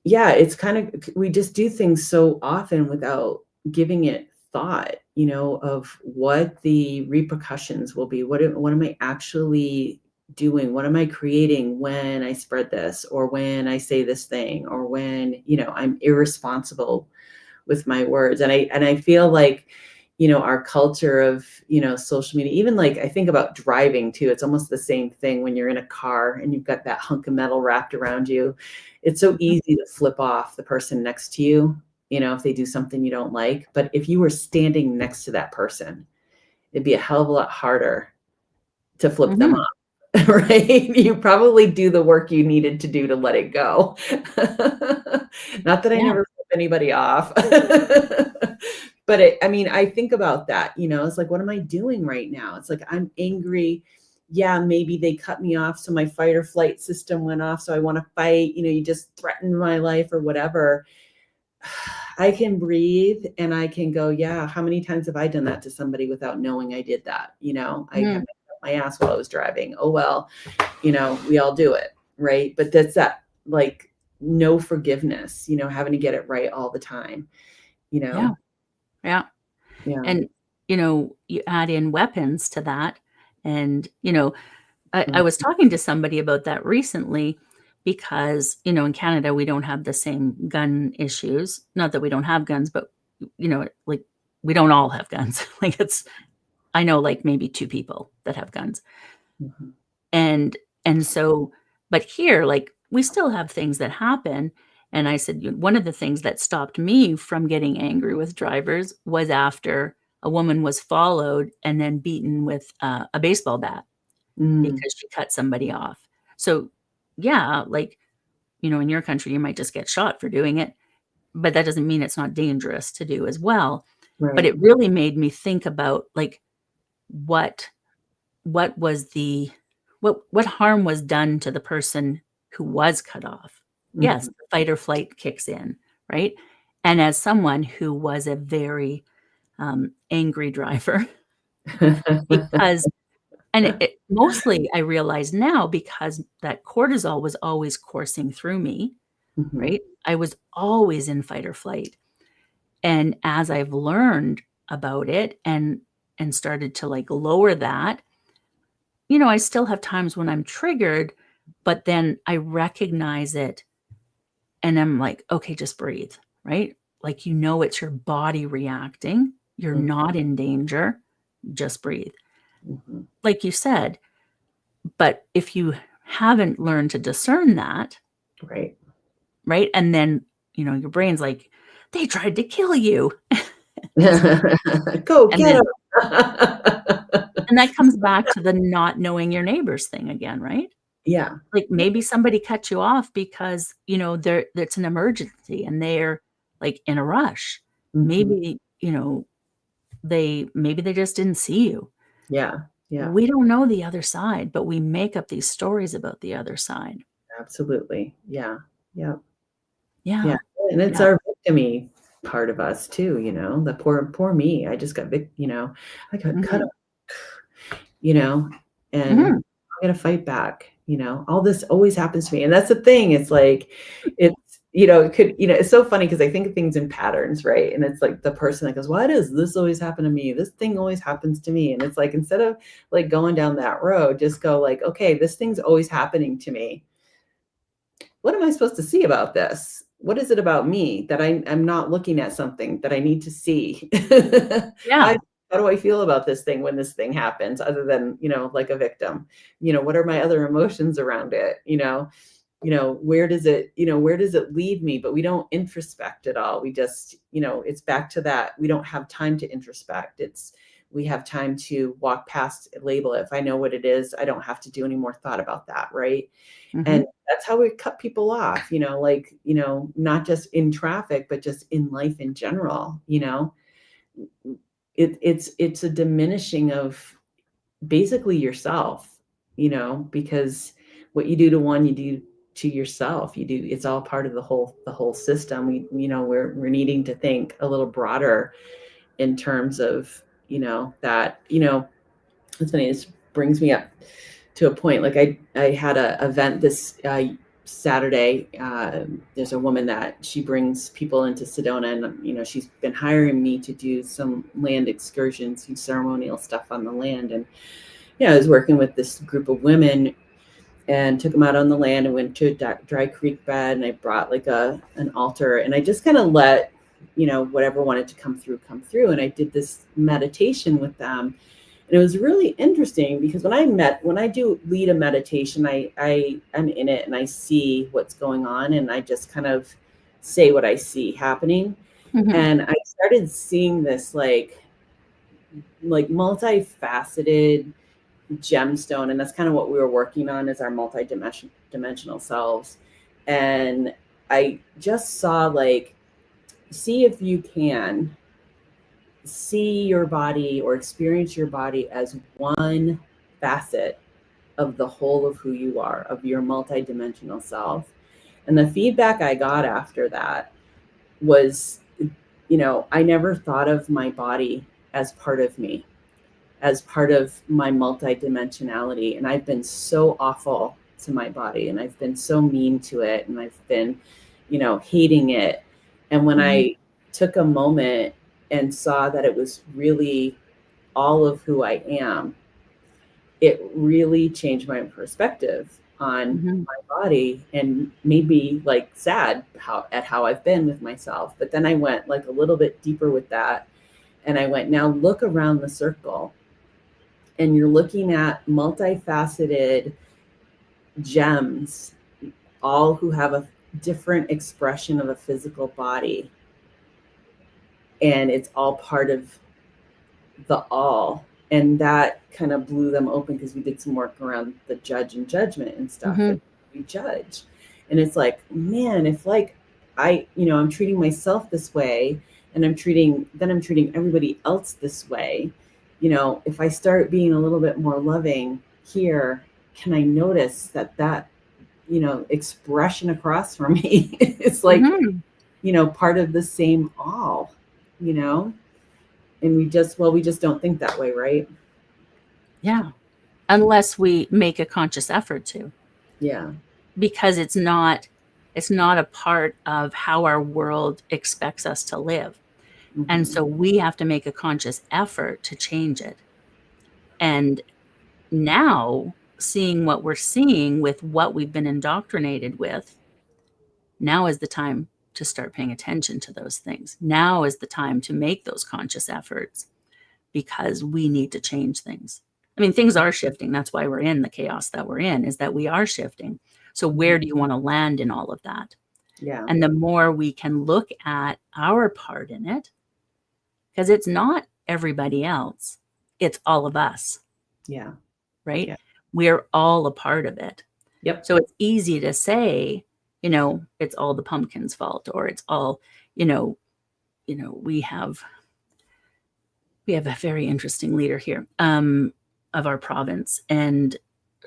yeah, it's kind of we just do things so often without giving it thought, of what the repercussions will be. What am I actually doing? What am I creating when I spread this or when I say this thing or when, I'm irresponsible with my words. And I feel like, our culture of, social media, even like I think about driving too, it's almost the same thing when you're in a car and you've got that hunk of metal wrapped around you. It's so mhm, easy to flip off the person next to you, if they do something you don't like. But if you were standing next to that person, it'd be a hell of a lot harder to flip them mhm. off, right? You probably do the work you needed to do to let it go. Not that I Yeah. never flip anybody off. But I mean, I think about that, it's like, what am I doing right now? It's like, I'm angry. Yeah, maybe they cut me off. So my fight or flight system went off. So I want to fight, you just threatened my life or whatever. I can breathe and I can go, yeah, how many times have I done that to somebody without knowing I did that? I Mhm, kept my ass while I was driving. Oh, well, we all do it. Right. But that's that. like no forgiveness, having to get it right all the time, Yeah. Yeah. Yeah. And, you add in weapons to that. And, I Mm, was talking to somebody about that recently because, in Canada, we don't have the same gun issues. Not that we don't have guns, but, like we don't all have guns. Like I know like maybe two people that have guns. mhm, And so, but here, like we still have things that happen. And I said, one of the things that stopped me from getting angry with drivers was after a woman was followed and then beaten with a baseball bat mm, because she cut somebody off. So, yeah, like, in your country, you might just get shot for doing it, but that doesn't mean it's not dangerous to do as well. But right. it really made me think about like what what was the what harm was done to the person who was cut off. Yes, Mhm. the fight or flight kicks in, right? And as someone who was a very angry driver, because and mostly I realize now because that cortisol was always coursing through me, Mhm, right? I was always in fight or flight. And as I've learned about it and started to like lower that, I still have times when I'm triggered, but then I recognize it and I'm like, okay, just breathe, right? Like, it's your body reacting. You're mm, not in danger. Just breathe. mhm. Like you said, but if you haven't learned to discern that, Right. right? And then, your brain's like, they tried to kill you. Go And get then, him. and that comes back to the not knowing your neighbors thing again, right? Yeah. Like, maybe somebody cut you off because, it's an emergency and they're, like, in a rush. Mhm. Maybe, maybe they just didn't see you. Yeah. Yeah. We don't know the other side, but we make up these stories about the other side. Absolutely. Yeah. Yeah. Yeah. Yeah. And it's Yeah. our victimy part of us too, the poor me. I just got I got cut Mhm. off, you know, and Mhm. I'm gonna fight back, all this always happens to me. And that's the thing. It's like it's it could, it's so funny because I think of things in patterns, right? And it's like the person that goes, why does this always happen to me? This thing always happens to me. And it's like instead of like going down that road, just go like, okay, this thing's always happening to me. What am I supposed to see about this? What is it about me that I'm not looking at something that I need to see? Yeah. how, how do I feel about this thing when this thing happens, other than, like a victim? What are my other emotions around it? Where does it lead me? But we don't introspect at all. We just, it's back to that. We don't have time to introspect. We have time to walk past, label it. If I know what it is, I don't have to do any more thought about that. Right. And Mhm. that's how we cut people off, like, not just in traffic, but just in life in general. It's a diminishing of basically yourself, because what you do to one, you do to yourself. It's all part of the whole system. We're needing to think a little broader in terms of, that, it's funny. This brings me up to a point. Like I had a event this Saturday. There's a woman that she brings people into Sedona, and she's been hiring me to do some land excursions, some ceremonial stuff on the land. And I was working with this group of women and took them out on the land and went to a dry creek bed, and I brought like an altar, and I just kind of let whatever wanted to come through, and I did this meditation with them. And it was really interesting because when I do lead a meditation, I'm in it and I see what's going on, and I just kind of say what I see happening. Mhm. And I started seeing this like multifaceted gemstone, and that's kind of what we were working on, is our multi-dimensional selves. And I just saw, like, see if you can see your body or experience your body as one facet of the whole of who you are, of your multidimensional self. And the feedback I got after that was, I never thought of my body as part of me, as part of my multidimensionality. And I've been so awful to my body, and I've been so mean to it, and I've been, hating it. And when Mm-hmm. I took a moment and saw that it was really all of who I am, it really changed my perspective on Mm-hmm. my body and made me like sad how I've been with myself. But then I went like a little bit deeper with that, and I went, now look around the circle, and you're looking at multifaceted gems, all who have a different expression of a physical body, and it's all part of the all. And that kind of blew them open, because we did some work around the judge and judgment and stuff, Mm-hmm. and we judge. And it's like, man, if like I'm treating myself this way, and I'm treating everybody else this way, if I start being a little bit more loving here, can I notice that expression across from me is like, Mm-hmm. part of the same all, you know? And we just don't think that way, right? Yeah. Unless we make a conscious effort to, Yeah. because it's not a part of how our world expects us to live. And Mm-hmm. so we have to make a conscious effort to change it. And now, seeing what we're seeing with what we've been indoctrinated with, now is the time to start paying attention to those things. Now is the time to make those conscious efforts, because we need to change things. I mean, things are shifting. That's why we're in the chaos that we're in, is that we are shifting. So where do you want to land in all of that? Yeah. And the more we can look at our part in it, because it's not everybody else, it's all of us, Yeah. right? Yeah. We're all a part of it. Yep. So it's easy to say, it's all the pumpkin's fault, or it's all, you know, we have a very interesting leader here, of our province, and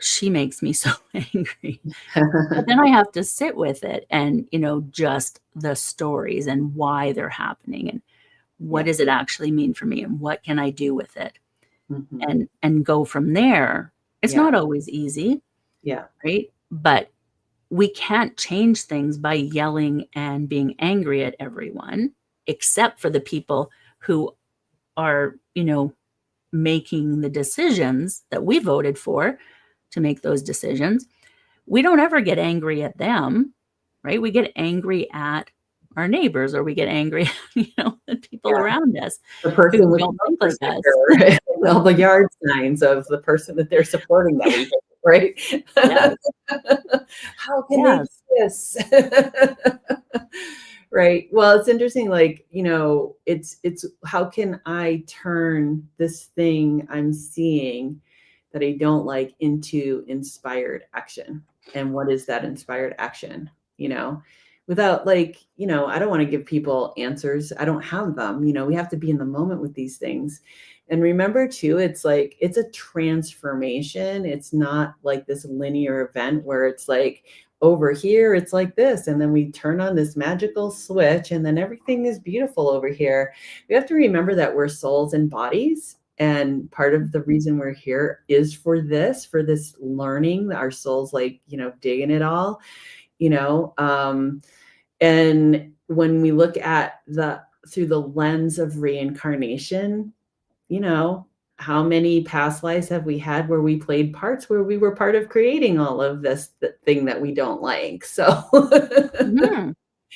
she makes me so angry. But then I have to sit with it, and just the stories and why they're happening, and what Yeah. does it actually mean for me, and what can I do with it, Mm-hmm. and go from there. It's Yeah. not always easy, Yeah. right? But we can't change things by yelling and being angry at everyone, except for the people who are, making the decisions that we voted for to make those decisions. We don't ever get angry at them, right? We get angry at our neighbors, or we get angry at, the people Yeah. around us The who person with the don't think bumper like us. sticker and all the yard signs of the person that they're supporting that we hate, right? Yes. How can they do Yes. this? Right. Well, it's interesting, like, it's how can I turn this thing I'm seeing that I don't like into inspired action? And what is that inspired action? You know, without like, I don't want to give people answers. I don't have them. We have to be in the moment with these things. And remember too, it's like, it's a transformation. It's not like this linear event where it's like, over here it's like this, and then we turn on this magical switch, and then everything is beautiful over here. We have to remember that we're souls and bodies, and part of the reason we're here is for this learning. Our souls, like, digging it all, and when we look at the through the lens of reincarnation, you know, how many past lives have we had where we played parts where we were part of creating all of this thing that we don't like? So,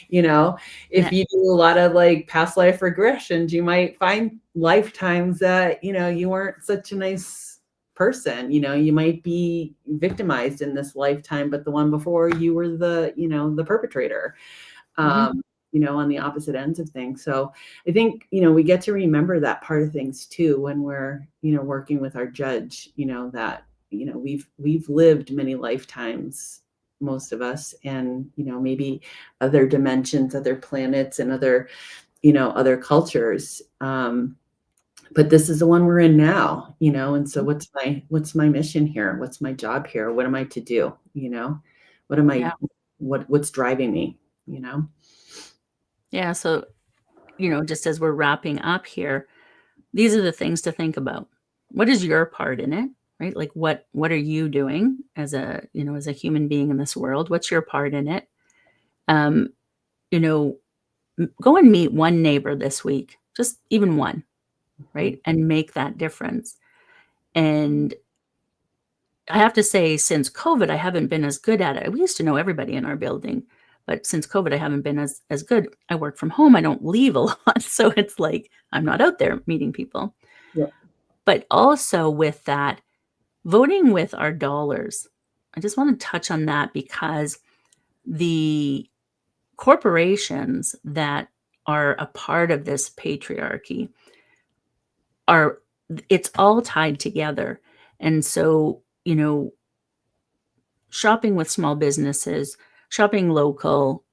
Mm-hmm. if you do a lot of like past life regressions, you might find lifetimes that, you weren't such a nice person. You might be victimized in this lifetime, but the one before you were the perpetrator. Mm-hmm. um, on the opposite ends of things. So I think, we get to remember that part of things too when we're, working with our judge, that, we've lived many lifetimes, most of us, and, maybe other dimensions, other planets, and other cultures. But this is the one we're in now, and so what's my mission here? What's my job here? What am I to do? What am I, Yeah. what's driving me, you know? Yeah. So, just as we're wrapping up here, these are the things to think about. What is your part in it? right? Like what are you doing as a, as a human being in this world? What's your part in it? Um, you know, go and meet one neighbor this week, just even one, right? And make that difference. And I have to say, since COVID, I haven't been as good at it. We used to know everybody in our building, but since COVID, I haven't been as good. I work from home. I don't leave a lot. So it's like, I'm not out there meeting people. Yeah. But also with that, voting with our dollars. I just want to touch on that because the corporations that are a part of this patriarchy it's all tied together. And so, shopping with small businesses, shopping local,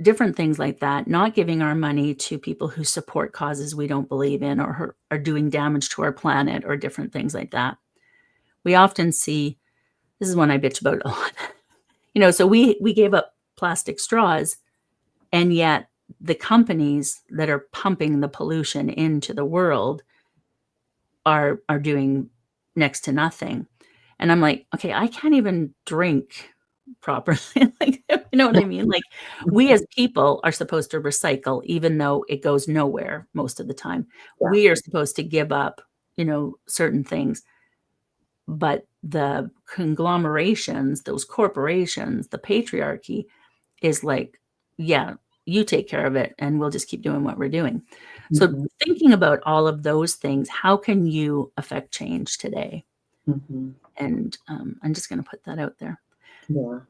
different things like that, not giving our money to people who support causes we don't believe in or are doing damage to our planet or different things like that. We often see, this is one I bitch about a lot. So we gave up plastic straws, and yet the companies that are pumping the pollution into the world are doing next to nothing. And I'm like, okay, I can't even drink properly. Like, you know what I mean? Like, we as people are supposed to recycle, even though it goes nowhere most of the time. Yeah. We are supposed to give up, certain things. But the conglomerations, those corporations, the patriarchy is like, yeah, you take care of it and we'll just keep doing what we're doing. So Mhm. thinking about all of those things, how can you affect change today? Mhm. And I'm just going to put that out there. Yeah.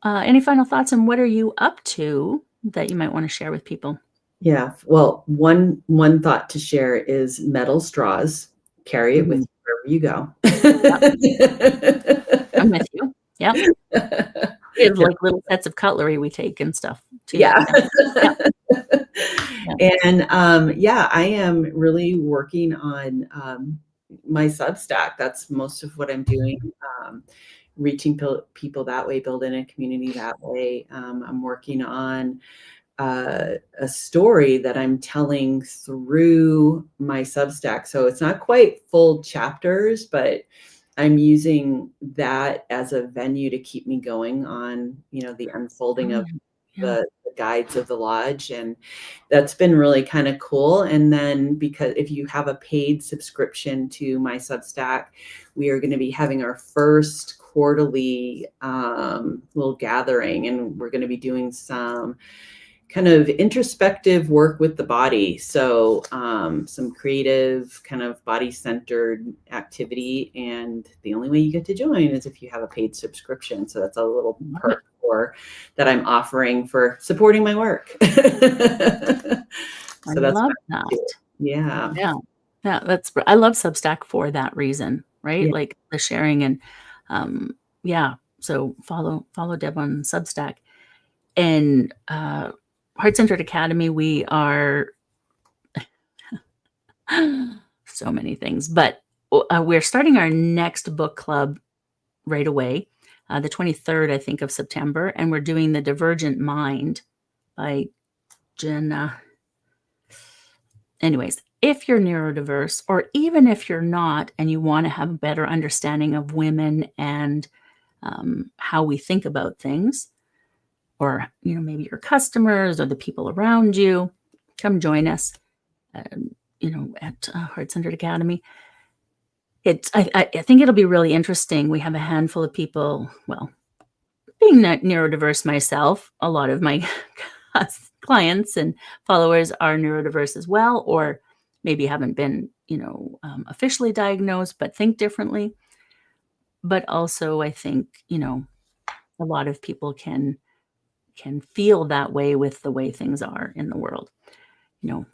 Any final thoughts on what are you up to that you might want to share with people? Yeah. Well, one thought to share is metal straws. Carry it with you wherever you go. Yep, I'm with you. Yep. We have like little sets of cutlery we take and stuff too. Yeah. Yeah. Yeah. And yeah, I am really working on my Substack. That's most of what I'm doing. Reaching people that way, building a community that way. I'm working on a story that I'm telling through my Substack. So it's not quite full chapters, but I'm using that as a venue to keep me going on, the unfolding of Brilliant. Yeah. the guides of the lodge. And that's been really kind of cool. And then because if you have a paid subscription to my Substack, we are going to be having our first quarterly little gathering, and we're going to be doing some kind of introspective work with the body. So some creative kind of body-centered activity. And the only way you get to join is if you have a paid subscription. So that's a little Love it. perk that I'm offering for supporting my work. I So that's love what I that. do. Yeah. Yeah. Yeah. I love Substack for that reason, right? Yeah. Like the sharing and, yeah. So follow Deb on Substack. And Heart Centered Academy, we are so many things, but we're starting our next book club right away, the 23rd, I think, of September, and we're doing The Divergent Mind by Jenna. Anyways, if you're neurodiverse, or even if you're not, and you want to have a better understanding of women and how we think about things, or maybe your customers or the people around you, come join us. At Heart Centered Academy. I think it'll be really interesting. We have a handful of people. Well, being neurodiverse myself, a lot of my clients and followers are neurodiverse as well, or maybe haven't been, officially diagnosed, but think differently. But also, I think, a lot of people can feel that way with the way things are in the world.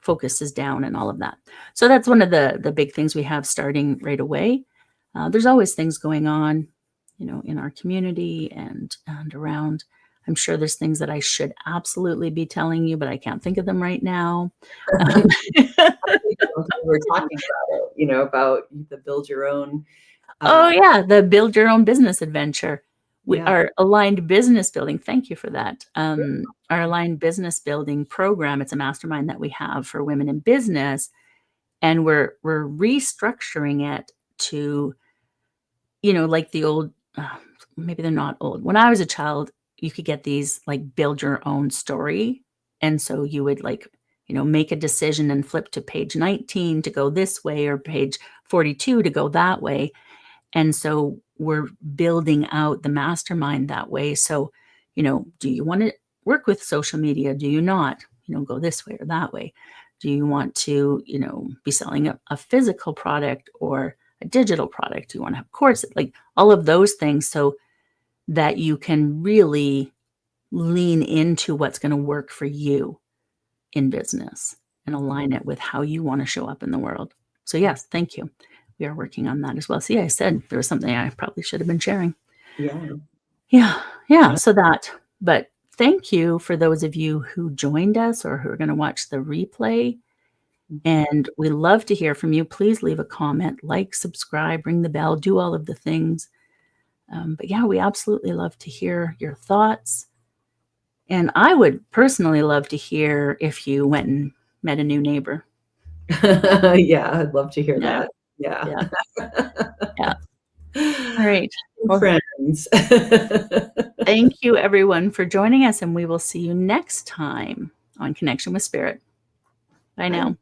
Focus is down and all of that. So that's one of the big things we have starting right away. There's always things going on, in our community and around. I'm sure there's things that I should absolutely be telling you, but I can't think of them right now. We're talking about it, about the build your own. Oh yeah, the Build Your Own Business Adventure. Yeah. Our aligned business building. Thank you for that. Our aligned business building program. It's a mastermind that we have for women in business, and we're restructuring it to like the old, maybe they're not old. When I was a child, you could get these like build your own story. And so you would like, make a decision and flip to page 19 to go this way or page 42 to go that way. And so we're building out the mastermind that way. So, do you want to work with social media? Do you not? Go this way or that way. Do you want to, be selling a physical product or a digital product? Do you want to have courses? Like all of those things so that you can really lean into what's going to work for you in business and align it with how you want to show up in the world. So yes, thank you. We are working on that as well. See, I said there was something I probably should have been sharing. Yeah. Yeah. So that, but thank you for those of you who joined us or who are going to watch the replay. And we love to hear from you. Please leave a comment, like, subscribe, ring the bell, do all of the things. But yeah, we absolutely love to hear your thoughts. And I would personally love to hear if you went and met a new neighbor. Yeah, I'd love to hear Yeah. that. Yeah. Yeah. All right. Well, Friends. thank you, everyone, for joining us, and we will see you next time on Connection with Spirit. Bye now.